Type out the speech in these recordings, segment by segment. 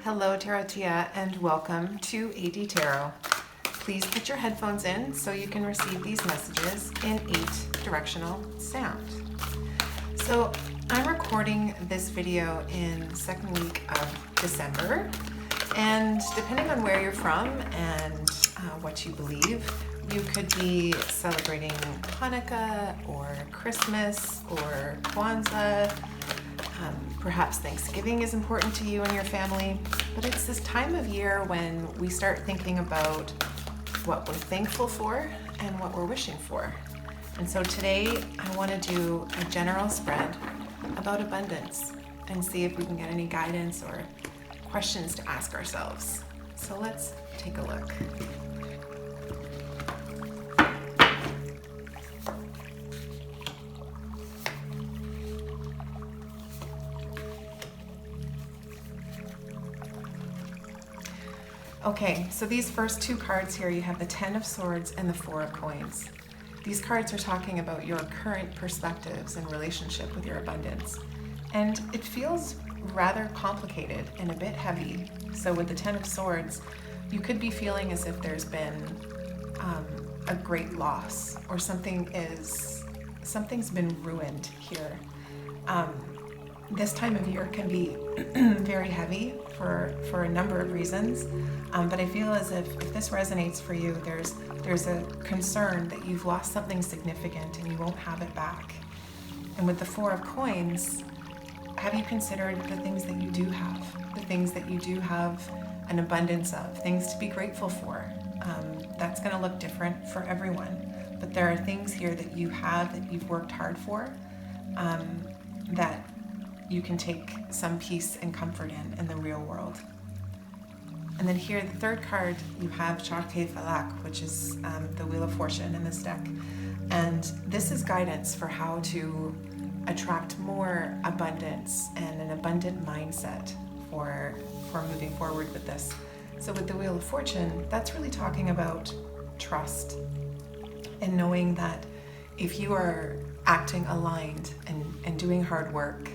Hello Tarotia and welcome to AD Tarot. Please put your headphones in so you can receive these messages in 8 directional sound. So I'm recording this video in the second week of December, and depending on where you're from and what you believe, you could be celebrating Hanukkah or Christmas or Kwanzaa. Perhaps Thanksgiving is important to you and your family, but it's this time of year when we start thinking about what we're thankful for and what we're wishing for. And so today I want to do a general spread about abundance and see if we can get any guidance or questions to ask ourselves. So let's take a look. Okay, so these first 2 cards here, you have the 10 of Swords and the 4 of Coins. These cards are talking about your current perspectives in relationship with your abundance. And it feels rather complicated and a bit heavy. So with the 10 of Swords, you could be feeling as if there's been a great loss, or something's been ruined here. This time of year can be very heavy for a number of reasons, but I feel as if this resonates for you, there's a concern that you've lost something significant and you won't have it back. And with the 4 of Coins, have you considered the things that you do have, the things that you do have an abundance of, things to be grateful for? That's going to look different for everyone, but there are things here that you have that you've worked hard for, that you can take some peace and comfort in the real world. And then here, the 3rd card, you have Charke Falak, which is the Wheel of Fortune in this deck. And this is guidance for how to attract more abundance and an abundant mindset for moving forward with this. So with the Wheel of Fortune, that's really talking about trust and knowing that if you are acting aligned and doing hard work,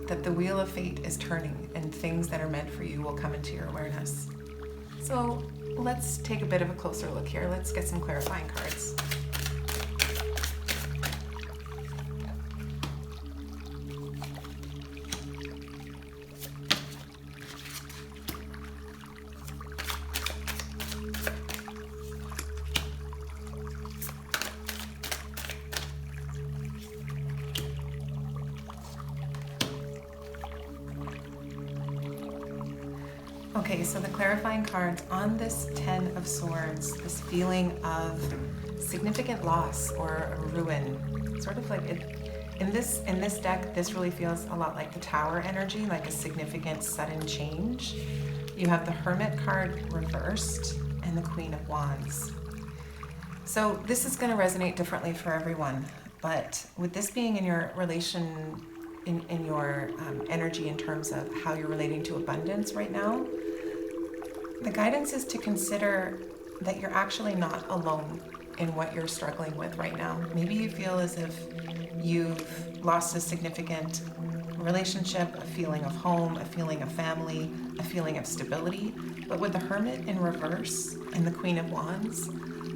that the wheel of fate is turning and things that are meant for you will come into your awareness. So let's take a bit of a closer look here. Let's get some clarifying cards. Okay, so the clarifying cards on this 10 of Swords, this feeling of significant loss or ruin, sort of like it, in this deck, this really feels a lot like the Tower energy, like a significant sudden change. You have the Hermit card reversed and the Queen of Wands. So this is going to resonate differently for everyone, but with this being in your relation, in your energy in terms of how you're relating to abundance right now, the guidance is to consider that you're actually not alone in what you're struggling with right now. Maybe you feel as if you've lost a significant relationship, a feeling of home, a feeling of family, a feeling of stability. But with the Hermit in reverse and the Queen of Wands,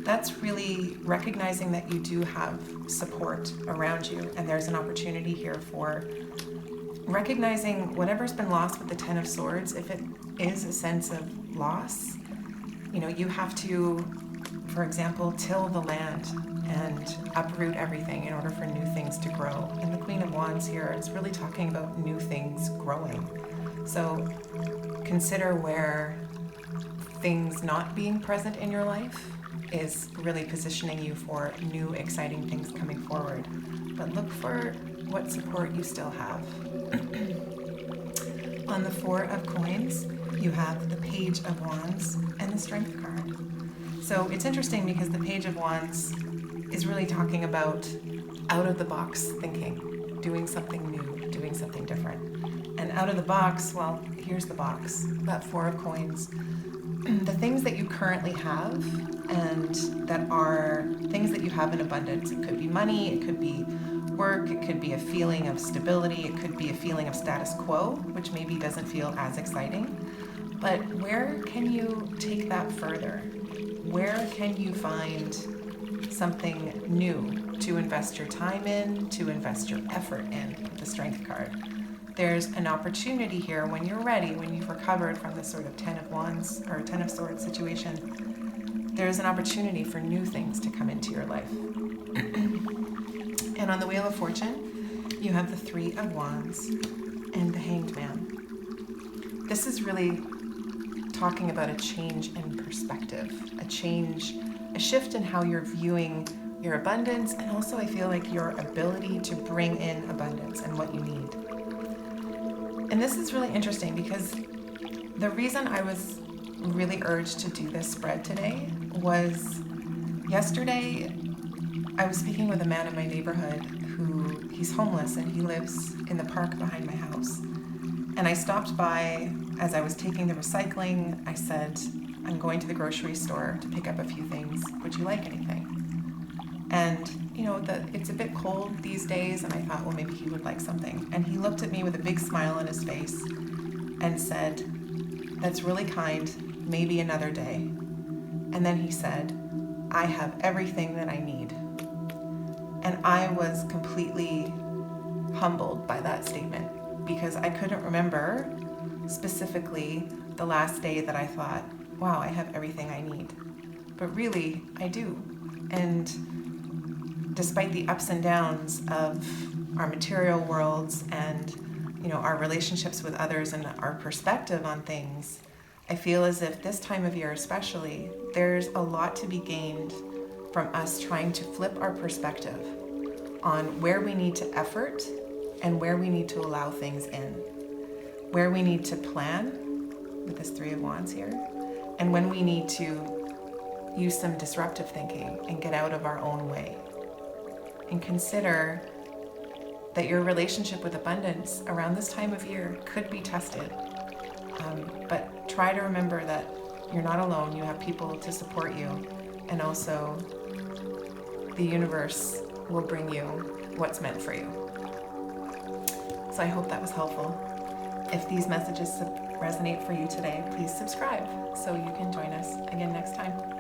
that's really recognizing that you do have support around you, and there's an opportunity here for recognizing whatever's been lost with the 10 of Swords. If it is a sense of loss, you have to, for example, till the land and uproot everything in order for new things to grow. And the Queen of Wands here is really talking about new things growing. So consider where things not being present in your life is really positioning you for new, exciting things coming forward. But look for what support you still have. On the 4 of Coins, you have the Page of Wands and the Strength card. So it's interesting because the Page of Wands is really talking about out-of-the-box thinking, doing something new, doing something different. And out of the box, well, here's the box, that 4 of Coins. The things that you currently have and that are things that you have in abundance. It could be money, it could be work, it could be a feeling of stability, it could be a feeling of status quo, which maybe doesn't feel as exciting. But where can you take that further? Where can you find something new to invest your time in, to invest your effort in with the Strength card? There's an opportunity here when you're ready, when you've recovered from this sort of 10 of Wands or 10 of Swords situation. There's an opportunity for new things to come into your life. And on the Wheel of Fortune, you have the 3 of Wands and the Hanged Man. This is really talking about a change in perspective, a shift in how you're viewing your abundance, and also I feel like your ability to bring in abundance and what you need. And this is really interesting because the reason I was really urged to do this spread today was yesterday I was speaking with a man in my neighborhood he's homeless and he lives in the park behind my house. And I stopped by as I was taking the recycling. I said, I'm going to the grocery store to pick up a few things. Would you like anything? And it's a bit cold these days, and I thought, well, maybe he would like something. And he looked at me with a big smile on his face and said, that's really kind, maybe another day. And then he said, I have everything that I need. And I was completely humbled by that statement because I couldn't remember specifically the last day that I thought, wow, I have everything I need. But really, I do. And despite the ups and downs of our material worlds and our relationships with others and our perspective on things, I feel as if this time of year especially, there's a lot to be gained from us trying to flip our perspective on where we need to effort and where we need to allow things in, where we need to plan with this 3 of Wands here, and when we need to use some disruptive thinking and get out of our own way. And consider that your relationship with abundance around this time of year could be tested. But try to remember that you're not alone. You have people to support you. And also, the universe will bring you what's meant for you. So I hope that was helpful. If these messages resonate for you today, please subscribe so you can join us again next time.